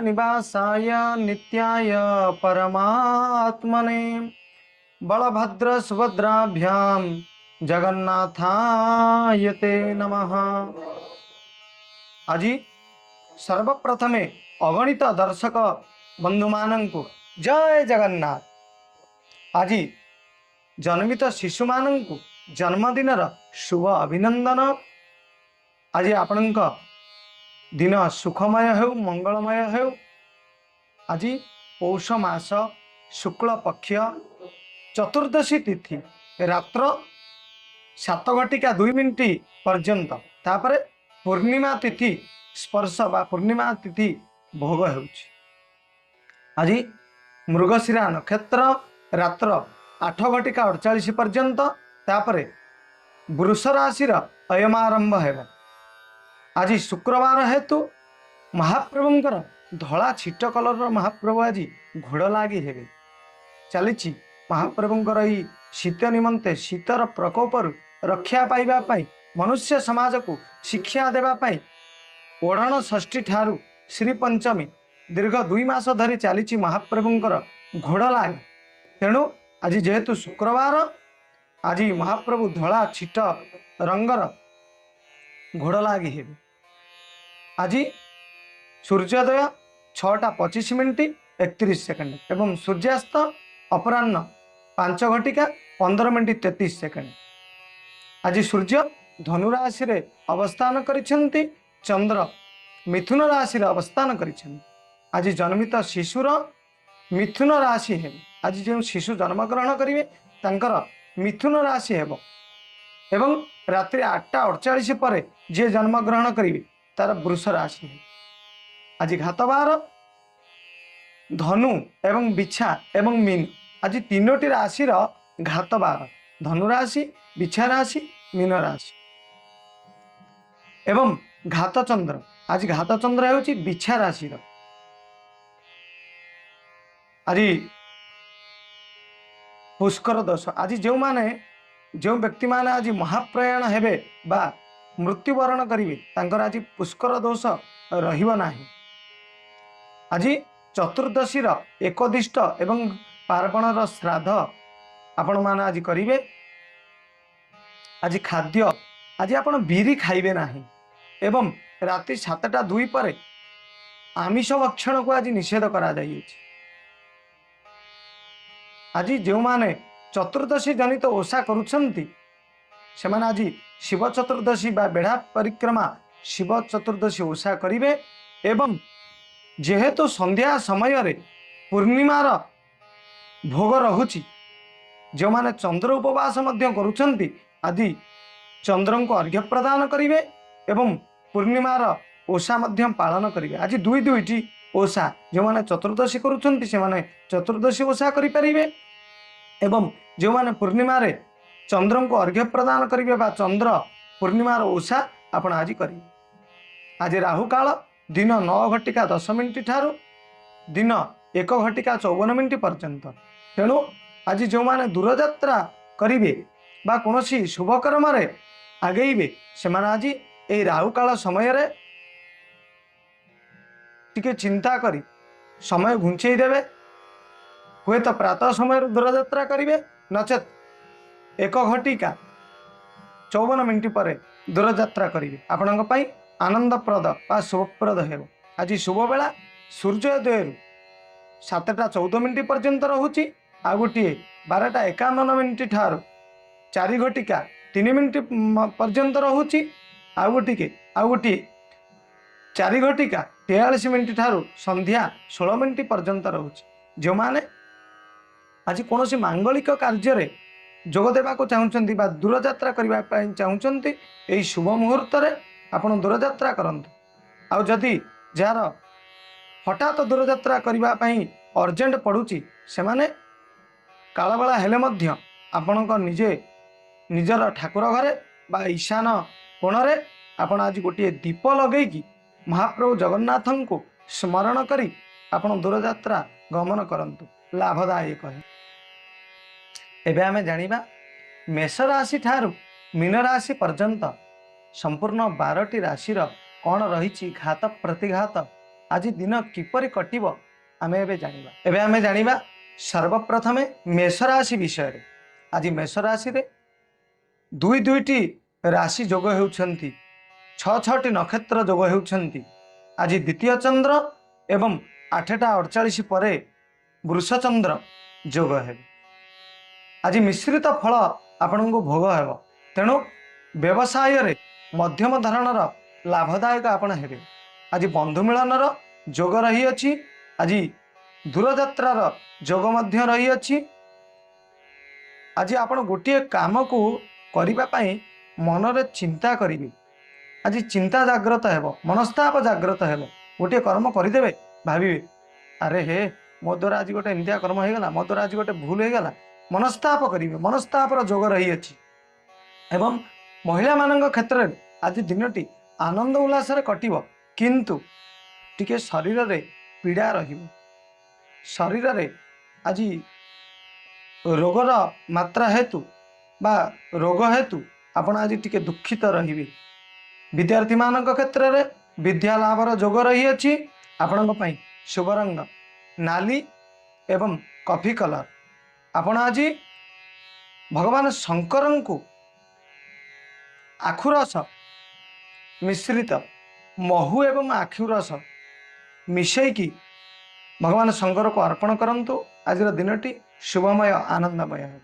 निवासाय नित्याय परमात्मने बलभद्र सुभद्राभ्याम जगन्नाथाय ते नमः। आज सर्वप्रथमे अगणित दर्शक बंधु मानंकु जय जगन्नाथ। आज जन्मित शिशु मानंकु जन्मदिन शुभ अभिनंदन। आज आपणक दिन सुखमय हो मंगलमय हो। आज पौष मास शुक्ल पक्ष चतुर्दशी तिथि रात्र 7:02 पर्यंत तापर पूर्णिमा तिथि स्पर्श बा पूर्णिमा तिथि भोग हो। आज मृगशिरा नक्षत्र रात्र 8:48 पर्यंत तापर वृष राशि अयमारंभ है। आज शुक्रवार हेतु महाप्रभुंकर धला छिट कलर महाप्रभु आज घोड़ लगी हे चली महाप्रभुंकर यही शीत निमंते शीतर प्रकोपर रक्षा पाइबापी मनुष्य समाज को शिक्षा देवाई ओढ़ण षष्ठी ठारू श्री पंचमी दीर्घ 2 मास धरी चली महाप्रभुंकर घोड़ लाग। तेणु आज जेहेतु शुक्रवार आज महाप्रभु धला छिट रंगर घोड़ लगी हे। आज सूर्योदय 6:25 एवं सूर्यास्त अपराह्न 5:15 आज सूर्य धनुराशि रे अवस्थान करिसेंती, चंद्र मिथुन राशि रे अवस्थान करिसेंती। आज जन्मित शिशुर मिथुन राशि है। आज जो शिशु जन्मग्रहण करेंगे तांकर मिथुन राशि है एवं रात्रि 8:48 पर जे जन्मग्रहण करेंगे तार वृष राशि है। आज घातबार धनु एवं बिछा एवं मीन आज 3टी राशि घातबार धनुराशि बिछा राशि मीन राशि एवं घात चंद्र। आज घात चंद्र है बिछा राशि। आज पुष्कर दोष। आज जो व्यक्ति माने आज महाप्रयाण हेबे बा मृत्युवरण करेंगे तांकर आज पुष्कर दोष रहिबो नाही। आज चतुर्दशी एकदिष्ट एवं पार्वणर श्राद्ध आपण माने आज करिवे। आज खाद्य आज आपण बिरी खाइबे नाही एवं राति 7:02 पर आमिष भक्षण को आज निषेध करा जाइए। आज जो माने चतुर्दशी जनित ओषा करुछंती से माने आज शिव चतुर्दशी बा बेढ़ा परिक्रमा शिव चतुर्दशी ओषा करिवे। एवं जेहेतु संध्या समय रे पूर्णिमार भोग रहुची जो माने चंद्र उपवास मध्य करुछंती आदि चंद्र को अर्घ्य प्रदान करिवे एवं पूर्णिमार ओषा मध्य पालन करिवे। आज 2-2टी ओषा जो माने चतुर्दशी करुछंती से माने चतुर्दशी ओषा करि परिवे एवं जो माने पूर्णिमा रे चंद्र को अर्घ्य प्रदान करिवे बा चंद्र पूर्णिमार ओषा आपण आज करिवे। आज राहु काल दिन 9:10 ठारू दिन 1:54 पर्यंत। तेणु आज जो माने दूरयात्रा करिवे बा कोनोसी शुभ कर्म रे आगेइबे से माने आज ए राहु काल समय रे टिके चिंता करी समय घुंचेई देवे। हुए तो प्रातः समय दूरयात्रा करिवे नचेत 1:54 पर दूरयात्रा करिवे आपणक पई आनंदप्रद बा शुभप्रद हेबो। आज शुभ बेला सूर्योदय 7:14 पर्यंत रहुची। आ गोटे 12:51 ठारू 4:03 पर्यंत रहुची। आ गोटे 4:43 ठारू संध्या 16 पर्यंत रहुची। जो माने आज कौन मांगलिक कार्य जोग देवा को चाहते बा दूरयात्रा करने चाहते यही शुभ मुहूर्त रे आपण दूरयात्रा करंतु। आउ जदि जार हठात दूरयात्रा करने अर्जेंट पड़ुची से माने कालबेला हेले मध्य आपणक निजे निजर ठाकुर घरे बा ईशान कोणरे आपण आज गोटे दीप लगेगी महाप्रभु जगन्नाथ को स्मरण करी आपण दूरयात्रा गमन करंतु लाभदायक है। एबे आमे जानिबा मेष राशि ठारू मीन राशि पर्यंत संपूर्ण 12टी राशि कौन रही घात प्रतिघात आज दिन किपरि कटिब आमे एबे जानिबा। एबे आमे जानिबा सर्वप्रथमे मेष राशि विषय रे। आज मेष राशि रे दुई दुईटी राशि जोग हेउछंती, छ छटी नक्षत्र जोग हेउछंती। आज द्वितीय चंद्र एवं 8टा 48 परे वृष चंद्र जोग हे। आज मिश्रित फल आपण को भोग हेब, तेणु व्यवसाय रे मध्यम धरणर लाभदायक आपण हेबे। आज बंधु मिलनर जोग रही अछि। आज दूरयात्रार जोग मध्य रही अछि। आज आपण गोटे काम को करिबा पई मनरे चिंता करिवे। आज चिंता जागृत हेब, मनस्ताप जागृत हेब। गोटे कर्म करदेवे भाविवे अरे हे मो द्वारा आज गोटे एमतिया कर्म हो गला, मो द्वारा आज गोटे भूल हो गला, मनस्ताप करिवे। मनस्तापर जोग रही अछि। एवं महिला मानक क्षेत्र में आज दिनटी आनंद उल्लास कटिब, किंतु टिके शरीर रे पीड़ा रहिब। शरीर रे आज रोगर मात्रा हेतु बा रोग हेतु आपण आज टिके दुखित रहिबे। विद्यार्थी मानक क्षेत्र में विद्या लाभर जोग रही अछि। आपण पई शुभ रंग नाली एवं कॉफी कलर। आपण आज भगवान शंकर को आखुरस मिश्रित महु एवं आखुरस मिसैकी भगवान शंकर को अर्पण करंतु। आज दिनटी शुभमय आनंदमय है।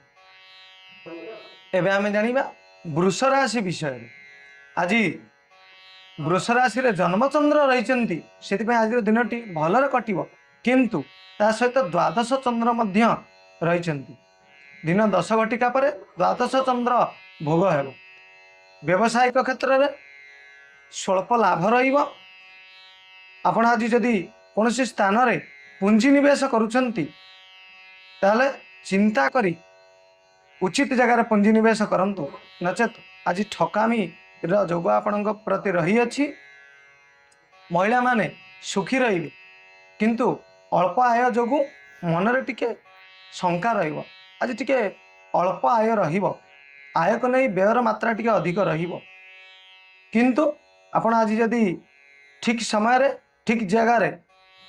एबे आमे जानिबा वृष राशि विषय। आज वृष राशि रे जन्मचंद्र रही, से आज दिनटी भलरे कटिब, किंतु ता सहित द्वादश चंद्र मध्य रही। दिन 10 घटिका पर द्वादश चंद्र भोग हेब। व्यावसायिक क्षेत्र में स्वल्प लाभ रहिब। आपण आज जदि कौन स्थान रे पुंजी निवेश करुछंती ताले चिंता करी उचित जगह पुंजी निवेश करंतु, नचेत आज ठकामी जोग आपण प्रति रही अछि। महिला माने सुखी रहिबे, किंतु अल्प आय जोगु मनरे टिके शंका रहिबो। आज टिके अल्प आय रहिबो, आय को नहीं व्ययर मात्रा टिके अधिक रहिबो। किंतु आपण आज जदि ठीक समय रे ठीक जगह रे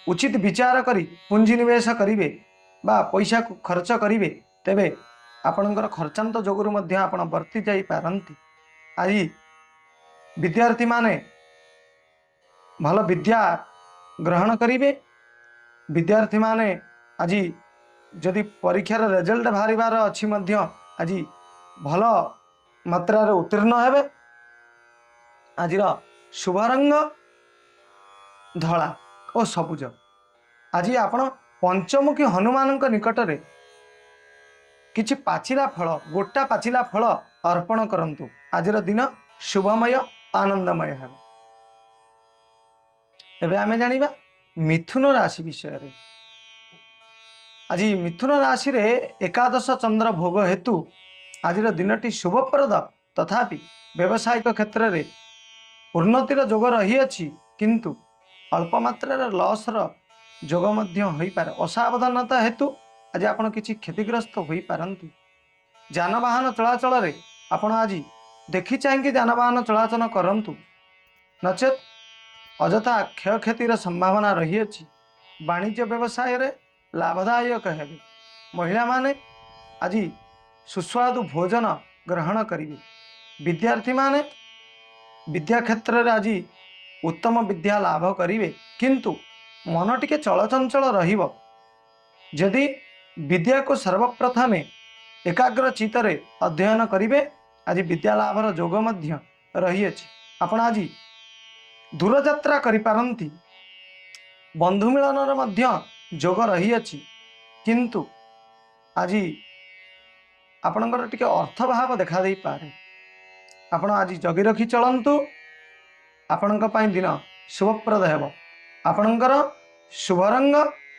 उचित विचार करी पुंजी निवेश करिवे बा पैसा को खर्च करिवे, तेबे आपणकर खर्चांत जोगुरु मध्य आपण वर्ती जाई पारंती। आज विद्यार्थी माने भल विद्या ग्रहण करिवे। विद्यार्थी माने आज जदि परीक्षार रिजल्ट बाहरिबार अछि मध्य आज भल मात्रा उत्तीर्ण हेबे। आज शुभ रंग धला और सबुज। आज आपण पंचमुखी हनुमान निकट रे किछि पाचिला फल, गोटा पाचिला फल अर्पण करंतु। आज दिन शुभमय आनंदमय है। एबे आमे जानिबा मिथुन राशि विषय रे। आज मिथुन राशि रे एकादश चंद्र भोग हेतु आज दिनटी शुभप्रद, तथापि व्यावसायिक क्षेत्र में उन्नतिर जोग रही अछि, किंतु अल्प मात्रा लॉस रो जोग मध्य होई पारे। असावधानता हेतु आज आपण किछि क्षतिग्रस्त होई पारंती। जानवाहन चलाचल रे आपण आज देखि चाहिए जानवाहन चलाचल करंतु, नचेत अजथा क्षयक्षतिर संभावना रही अछि। वाणिज्य व्यवसाय रे लाभदायक हेबे। महिला माने आज सुस्वादु भोजन ग्रहण करिवे। विद्यार्थी माने विद्या क्षेत्र रे आज उत्तम विद्या लाभ करिवे, किंतु मन टिके चलचंचल रहिबो। यदि विद्या को सर्वप्रथमे एकाग्र चित्तरे अध्ययन करिवे, आज विद्या लाभर जोग मध्य रही अछि। आपण आज दूरयात्रा करि पारंती। बंधु मिलनर मध्य जोग रही अछि, किंतु आज आपणकर टिके अर्थ भाव देखा देई पारे। आपण आज जगी रखी चलंतु। आपणक पई दिन शुभप्रद हेबो। आपणकर शुभ रंग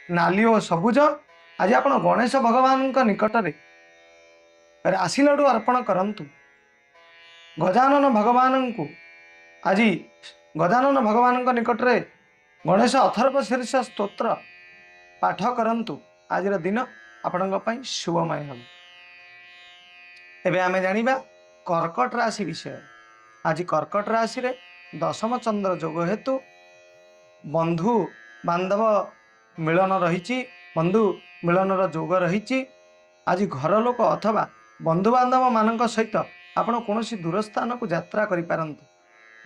नाली और सबुज। आज आपण गणेश भगवान निकट रे राशि लड्डू अर्पण करंतु। गजानन भगवान को आज गजानन भगवान निकट रे गणेश अथर्वशीर्ष स्तोत्र पाठ करंतु। आज दिन आपणक पई शुभमय हेबो। एबे आमे जानिबा कर्कट राशि विषय। आज कर्कट राशि रे दशम चंद्र जोग हेतु बंधु बांधव मिलन रही, बंधु मिलनर जोग रही। आज घर लोक अथवा बंधुबांधव मान सहित आपण कौन दूर स्थान को यात्रा करें।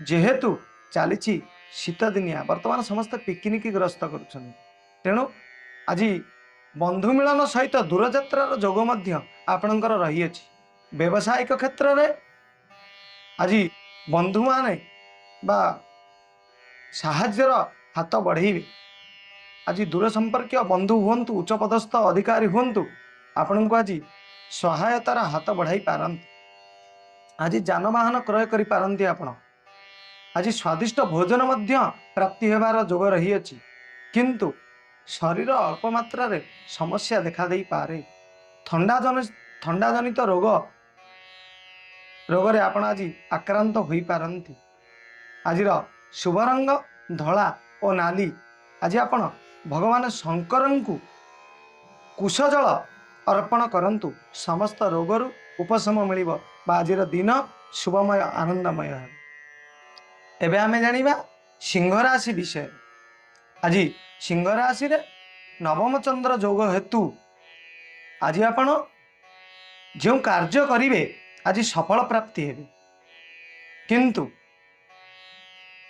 जेहेतु चली शीत दिनिया बर्तमान समस्त पिकनिक ग्रस्त कर तेणु आज बंधु मिलन सहित दूरयात्रार जोग आपणकर रही। व्यावसायिक क्षेत्र में आज बंधु माने बा साहाଯ୍यर हाथ बढ़ेबे। आज दूर संपर्क बंधु हूँ, उच्च पदस्थ अधिकारी हूँ, आपण को आज सहायतार हाथ बढ़ाई पारती। आज जानवाहन क्रय कर पारती आपण। आज स्वादिष्ट भोजन प्राप्ति होबार जोग रही अछि, किंतु शरीर अल्प मात्रा रे समस्या देखा दे पारे। थंडा जनित रोग रे आपण आज आक्रांत हो पारती। आज शुभ रंग धला और नाली। आज आपण भगवान शंकर को कुशजल अर्पण करंतु, समस्त रोगरु उपशम मिलिबो। आज दिन शुभमय आनंदमय है। एबे आमे जानिबा सिंह राशि विषय। आज सिंह राशि रे नवम चंद्र जोग हेतु आज आपण जो कार्य करिवे आज सफल प्राप्ति हेबे, किंतु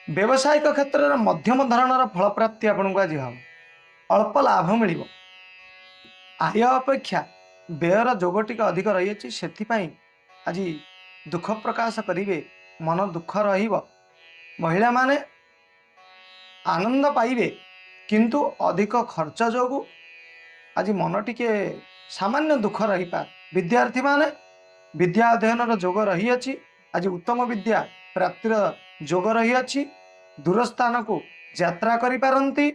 व्यावसायिक क्षेत्र में मध्यम धरणर फल प्राप्ति आपको आज हम अल्प लाभ मिल। आय अपेक्षा व्ययर जोग टी अधिक रही से आज दुख प्रकाश करेंगे, मन दुख महिला माने आनंद पाइबे, किंतु अधिक खर्च जोगु आज मन टिके सामान्य दुख रही पार। विद्यार्थी माने विद्या अध्ययन जोग रही अछि। आज उत्तम विद्या प्राप्तिर जोग रही अछि। दूर स्थान को यात्रा करि पारंती।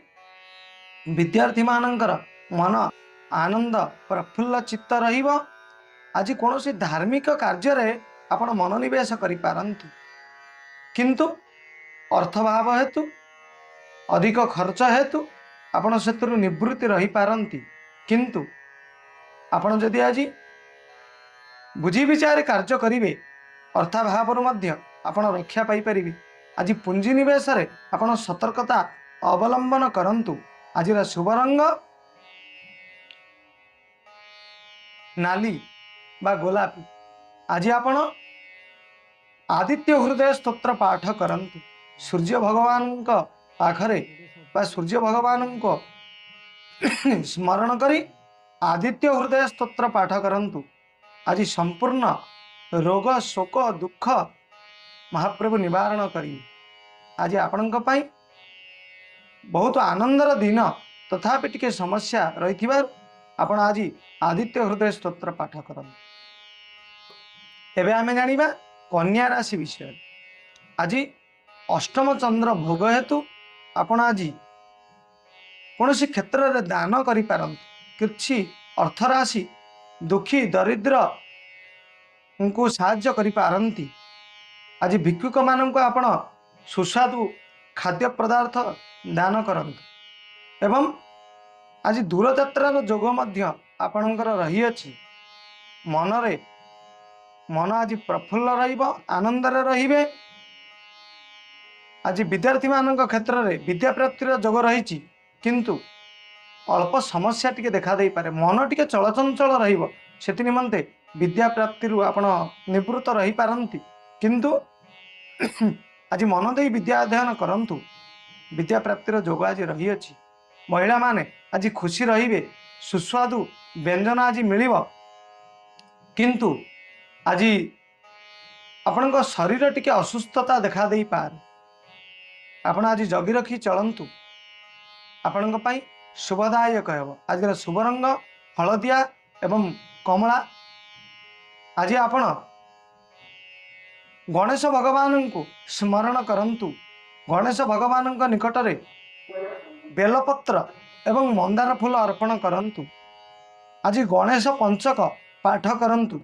विद्यार्थी मानकर मन आनंद प्रफुल्ल चित्त रहिबो। आज कौन सी धार्मिक कार्य रे आपण मनोनिवेश करि पारंती, किंतु अर्थभाव हेतु अधिक खर्च हेतु आपण सेतु निवृत्ति रही पारंती। किंतु आपण जदि आज बुझी विचार कार्य करिवे, अर्थाभाव मध्य आपण रक्षा पाई परिबे। आज पुंजी निवेश रे आपण सतर्कता अवलंबन करंतु। आज शुभ रंग नाली बा गोलापी। आज आपण आदित्य हृदय स्तोत्र पाठ करंतु। सूर्य भगवान का पाखरे बा सूर्य भगवान को स्मरण करी आदित्य हृदय स्तोत्र पाठ करंतु। आज संपूर्ण रोग शोक दुख महाप्रभु निवारण करी। आज आपण बहुत आनंदर दिन तथापि टिके समस्या रही आपण आज आदित्य हृदय स्तोत्र पाठ करंतु। एबे आमे जानिबा कन्या राशि विषय। आज अष्टम चंद्र भोग हेतु आपण आज कौन सी क्षेत्र में दान करि पारंतु। किछि अर्थ राशि दुखी दरिद्र उनको साहाय्य करि पारंती। आज भिक्षुक मानक आपण सुस्वादु खाद्य पदार्थ दान करंतु। एवं आज दूरयात्रार जोग मध्य आपणकर रही अछि। मन आज प्रफुल्ल रहिबो, आनंदरे रहिबे। आज विद्यार्थी मानक क्षेत्र में विद्या प्राप्तिर जोग रही, किंतु अल्प समस्या टिके देखा दे पारे। मन टिके चलचंचल रहिबो, सेति निमंते विद्या प्राप्ति आपण निवृत्त रही पारंती। किंतु आज मन दे विद्या अध्ययन करंतु। विद्या प्राप्तिर जोग आज रही अछि। महिला माने आज खुशी रहिबे, सुस्वादु व्यंजन आज मिलिबो, किंतु आज आपण शरीर टिके असुस्थता देखा दे पारे। आपण आज जगी रखी चलंतु। आपण शुभदायक हेब। आज शुभ रंग हलदिया एवं कमला। आज आपण गणेश भगवान को स्मरण करंतु। गणेश भगवान निकट में बेलपत्र एवं मंदार फूल अर्पण करंतु। आज गणेश पंचक पाठ करंतु।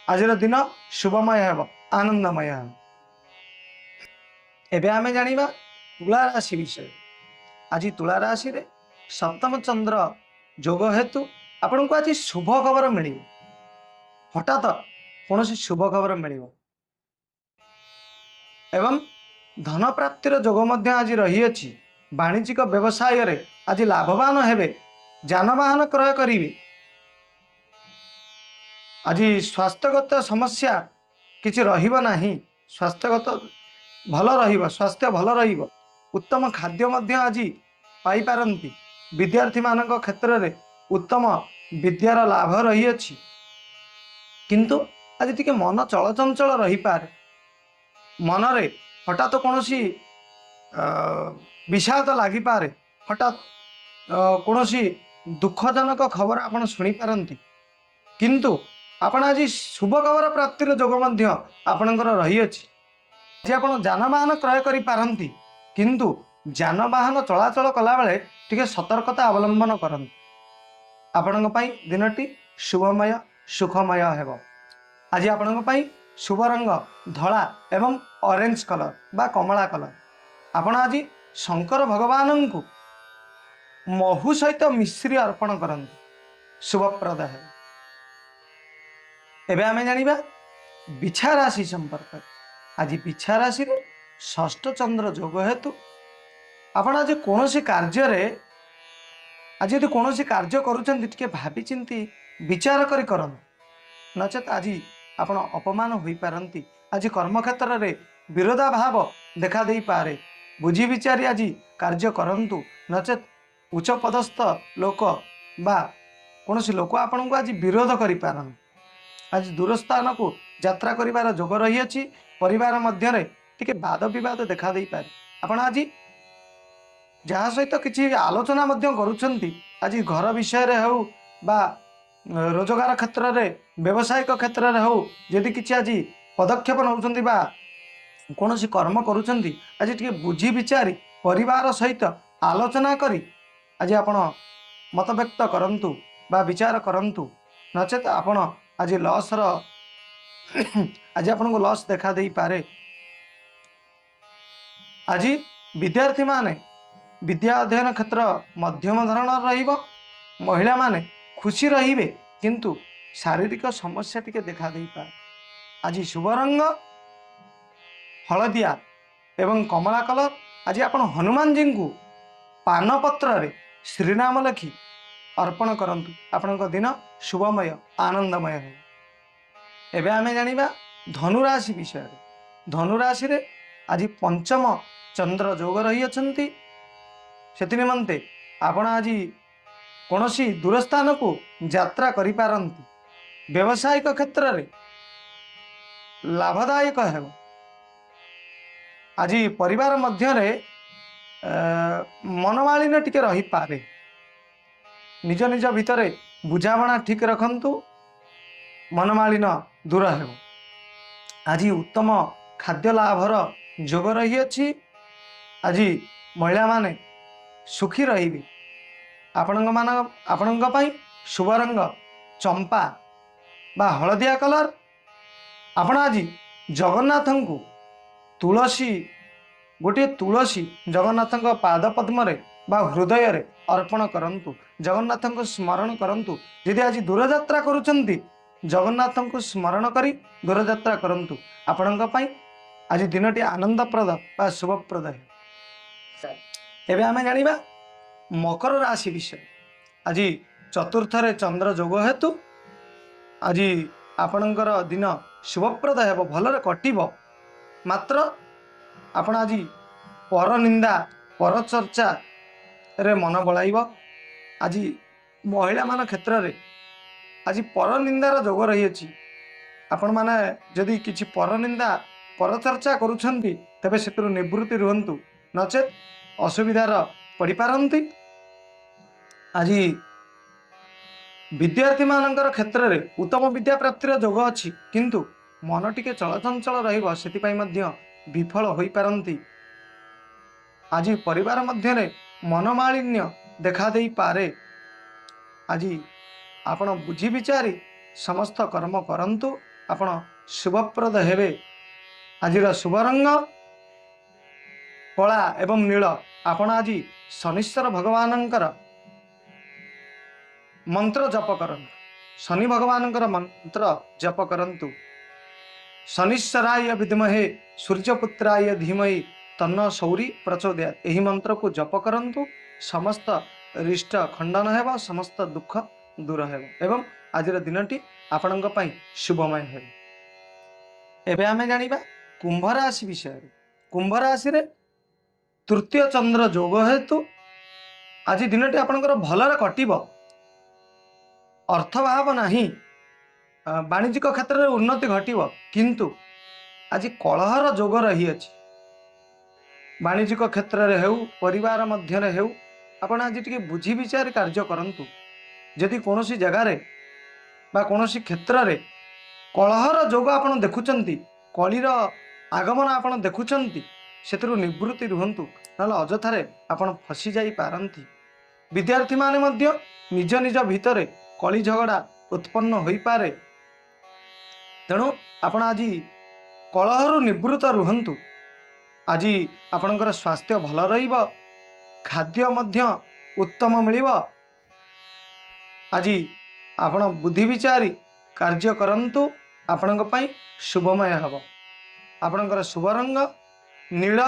आज दिन शुभमय हेब, आनंदमय हेब। एबे आमे जानिबा तुला राशि विषय। आज तुला राशि रे सप्तम चंद्र जोग हेतु आपण को आज शुभ खबर मिल। हठात कौन सी शुभ खबर मिल एवं धन प्राप्तिर जोग मध्य आज रही अछि। वाणिज्यिक व्यवसाय रे आज लाभवान हेबे, जानवाहन क्रय करिवे। आज स्वास्थ्यगत समस्या किछि रहिबो नाही, स्वास्थ्यगत भल रहिबो, स्वास्थ्य भल रहिबो। उत्तम खाद्य मध्य आज पाई पारंती। विद्यार्थी मानक क्षेत्र रे उत्तम विद्यार लाभ रही अछि, किंतु आज टिके मन चलचंचल रही पारे। मनरे हठात कोनोसी विषाद लागि पारे, हठात कोनोसी दुखजनक खबर आपण सुनी पारंती, किंतु आपण आज शुभ खबर प्राप्तिर जोग मध्य आपणकर रही अछि। जे आपण जानवाहन क्रय करि पारंती, किंतु जानवाहन चलाचल कला बेले टिके सतर्कता अवलंबन करंती। आपणक पई दिनटी शुभमय सुखमय हेबो। आज आपणक पई शुभ रंग धला एवं ऑरेंज कलर बा कमला कलर। आपण आज शंकर भगवान को महु सहित मिश्री अर्पण करंती, शुभप्रद है। एबे आमे जानिबा बिछा राशि संपर्क। आज बिछा राशि रे षष्ठ चंद्र जोग हेतु आपण आज कोनोसी कार्य रे, आज यदि कोनोसी कार्य करूछंती टिके भाबी चिंती विचार करी करन, नचेत आज आपण अपमान होई पारंती। आज कर्मक्षेत्र रे विरोधाभाव देखा देई पारे। बुझी विचारी आज कार्य करंतु, नचेत उच्च पदस्थ लोक बा कोनोसी लोक आपण को आज विरोध करि पारन। आज दूर स्थान को यात्रा करिवार जोग रही अछि। परिवार मध्य रे टिके वाद विवाद देखा देई पारे। आपण आज जहाँ सहित किसी आलोचना मध्य करुछंती, आज घर विषय रे हो बा रोजगार क्षेत्र रे, व्यवसायिक क्षेत्र रे हो, यदि किसी आज पदक्षेप नउछंती बा कोनोसी कर्म करुछंती, आज टिके बुझी विचारी परिवार सहित आलोचना करी आज आपण मत व्यक्त करंतु बा विचार करंतु, नचेत आपण आज लॉस रो आज आपण को लॉस देखा देई पारे। आज विद्यार्थी माने विद्या अध्ययन क्षेत्र मध्यम धरण रहिबो। महिला माने खुशी रहिबे, किंतु शारीरिक समस्या टिके देखा देई पारे। आज शुभ रंग हलदिया एवं कमला कलर। आज आपण हनुमान जी को पान पत्र रे श्रीनाम लिखि अर्पण करंतु। आपणक दिन शुभमय आनंदमय हो। एबे आमे जानिबा धनुराशि विषय। धनुराशि रे आज पंचम चंद्र जोग रही अछंती। सेति निमंते आपण आज कोनोसी दूर स्थान को यात्रा करि पारंती। व्यवसायिक क्षेत्र रे लाभदायक हेबो। आज परिवार मध्य रे मनमालिन्य टिके रही पारे। निज निज भितरे बुझामणा ठीक रखंतु, मनमालिन्य दूर हेबो। आज उत्तम खाद्य लाभर जोग रही अछि। आज महिला माने सुखी रहिबे। आपणक पई शुभ रंग चंपा बा हलदिया कलर। आपण आज जगन्नाथ को तुलसी गोटे तुलसी जगन्नाथ पाद पद्म रे बा हृदय रे अर्पण करंतु। जगन्नाथ को स्मरण करंतु। यदि आज दूर यात्रा करूछंती, जगन्नाथ को स्मरण करी दूर यात्रा करंतु। आपणक पई आज दिनटी आनंदप्रद बा शुभप्रद है। एबे आमे जानिबा मकर राशि विषय। आज चतुर्थ रे चंद्र जोग हेतु आज आपणकर दिन शुभप्रद हेबो, भलरे कटिबो। मात्र आपण आज पर निंदा पर चर्चा रे मन बळाइबो। आज महिला मान क्षेत्र रे आज पर निंदार जोग रही अछि। आपण माने जदि किछि पर निंदा पर चर्चा करूछंती, तबे सेतु निवृत्ति रुहंतु, नचेत असुविधार पड़ी पारंती। आज विद्यार्थी मानकर क्षेत्र रे उत्तम विद्या प्राप्तिर जोग अछि, किंतु मन टिके चलचंचल रहिबो, सेति पई मध्य विफल होई पारंती। आज परिवार मध्य रे मनमालिन्य देखा देई पारे। आज आपण बुझी विचारी समस्त कर्म करंतु, आपण शुभप्रद हेबे। आजिर शुभ रंग कला एवं नील। आपण आज शनिश्चर भगवानंकर मंत्र जप करंतु। शनि भगवानंकर मंत्र जप करंतु। शनिश्चराय विद्महे सूर्यपुत्राय धीमहि तन्न शौरी प्रचोदयात् यही मंत्र को जप करंतु समस्त रिष्ट खंडन हेब समस्त दुख दूर हेब एवं आजिर दिनटी आपणଙ୍କ ପାଇଁ शुभमय हेब। एबे आमे जानिबा कुंभ राशि विषय। कुंभ राशि रे तृतीय चंद्र जोग हेतु आज दिनटी आपणଙ୍କର भलरे कटिब। अर्थ भाव नहीं वाणिज्यिक क्षेत्र में उन्नति घटिब किंतु आज कलहर जोग रही अछि। वाणिज्यिक क्षेत्र में हेउ परिवार मध्य रे हेउ आपण आज टिके बुझी विचार कार्य करंतु। यदि कोनोसी जगह रे बा कोनोसी क्षेत्र रे कलहर जोग आपण देखुचंती कलिर आगमन आपण देखुचंती सेतरु निवृत्ति रुहंतु नले अजथारे आपण फसी जाई पारंती। विद्यार्थी माने मध्य निज निज भितरे कली झगड़ा उत्पन्न होई पारे तेणु आपण आज कलहरु निवृत्त रुहंतु। आज आपणकर स्वास्थ्य भल रहिब खाद्य मध्य उत्तम मिलिब। आज आपण बुद्धि विचारी कार्य करंतु आपणक पई शुभमय हब। आपणकर शुभ रंग नील।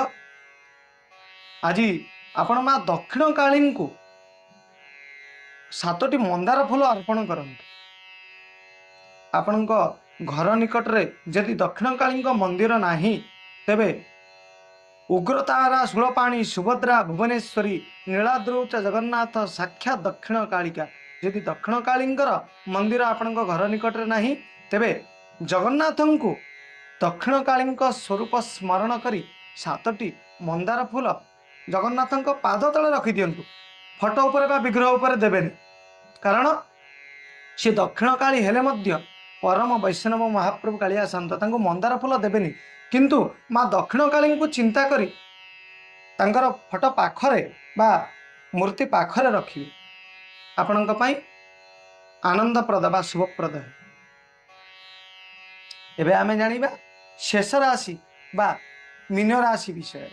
आज आपण मां दक्षिण काली को 7टी मंदार फूल अर्पण करंतु। आपणक घर निकट रे यदि दक्षिण काली मंदिर नाही तेबे उग्रतारा शूलपाणी सुभद्रा भुवनेश्वरी नीलाद्रौच जगन्नाथ साक्षात दक्षिण कालिका यदि दक्षिण कालींकर मंदिर आपणक घर निकट रे नाही तेबे जगन्नाथं को दक्षिण काली स्वरूप स्मरण करी 7टी मंदार फूल जगन्नाथं पाद तले रखी दियंतु। फोटो उपरे बा विग्रह उपरे देबेनि कारण से दक्षिण काली हेले मध्य परम वैष्णव महाप्रभु कालिया शांत तांको मंदार फूल देबेनि किंतु माँ दक्षिण काली को चिंता करी तांकर फोटो पाखरे बा मूर्ति पाखरे रखिबे आपणक पई आनंदप्रद बा शुभप्रद। एबे आमे जानिबा शेष राशि बा मीन राशि विषय।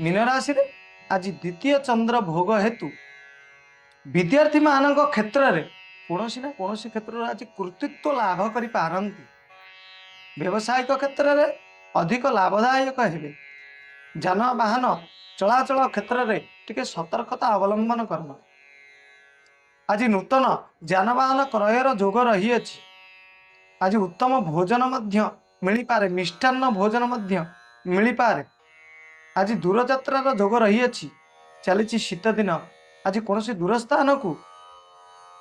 मीन राशि रे आज द्वितीय चंद्र भोग हेतु विद्यार्थी मानक क्षेत्र रे कोनोसी ना कोनोसी क्षेत्र रे आज कृतित्व लाभ करि पारंती। व्यवसायिक क्षेत्र रे अधिक लाभदायक हेबे। जानवाहन चलाचल क्षेत्र रे टिके सतर्कता अवलंबन करना। आज नूतन जानवाहन क्रयर जोग रही अछि। आज उत्तम भोजन मध्य मिली पारे मिष्टान्न भोजन मध्य मिली पारे। आज दूरयात्रार जोग रही अछि। चली शीत दिन आज कौन दूर स्थान को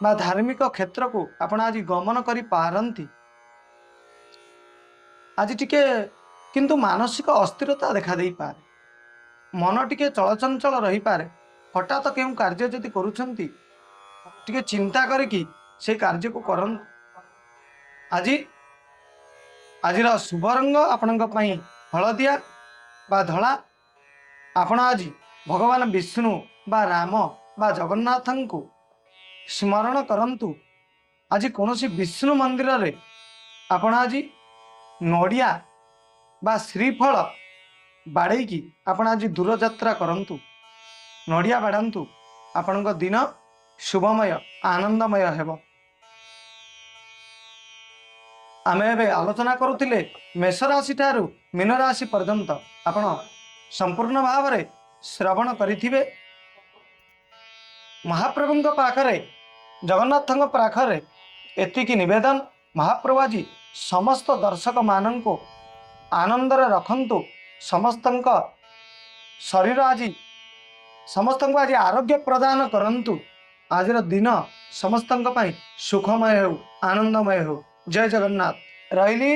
बा धार्मिक क्षेत्र को आपण आज गमन करि पारंती। आज टिके किंतु मानसिक अस्थिरता देखा दे पारे। मन टिके चलचंचल रही पारे। हठात केउ कार्य जदि करूछंती टिके चिंता करिकी से कार्य को करन। आजिर शुभ रंग आपणक पई हलदिया बा धला। आपण आज भगवान विष्णु बा राम बा जगन्नाथं को स्मरण करंतु। आज कोनोसी विष्णु मंदिर रे आपण आज नड़िया बा श्रीफल बाड़ेकी आपण आज दूर यात्रा करंतु। नड़िया बाड़ांतु आपणक दिन शुभमय आनंदमय हेब। आमे एबे आलोचना करुथिले मेष राशि ठारू मीन राशि पर्यंत आपण संपूर्ण भाव में श्रवण करिथिबे। महाप्रभुଙ୍କ पाखरे जगन्नाथଙ୍କ पाखरे एतिकी निवेदन महाप्रभु आज समस्त दर्शक माननको आनंद रे रखंतु। समस्तଙ୍କ शरीर आज समस्तଙ୍କୁ आज आरोग्य प्रदान करंतु। आजिर दिन समस्तଙ୍କ ପାଇଁ सुखमय हो आनंदमय हो। जय जगन्नाथ। रहिली।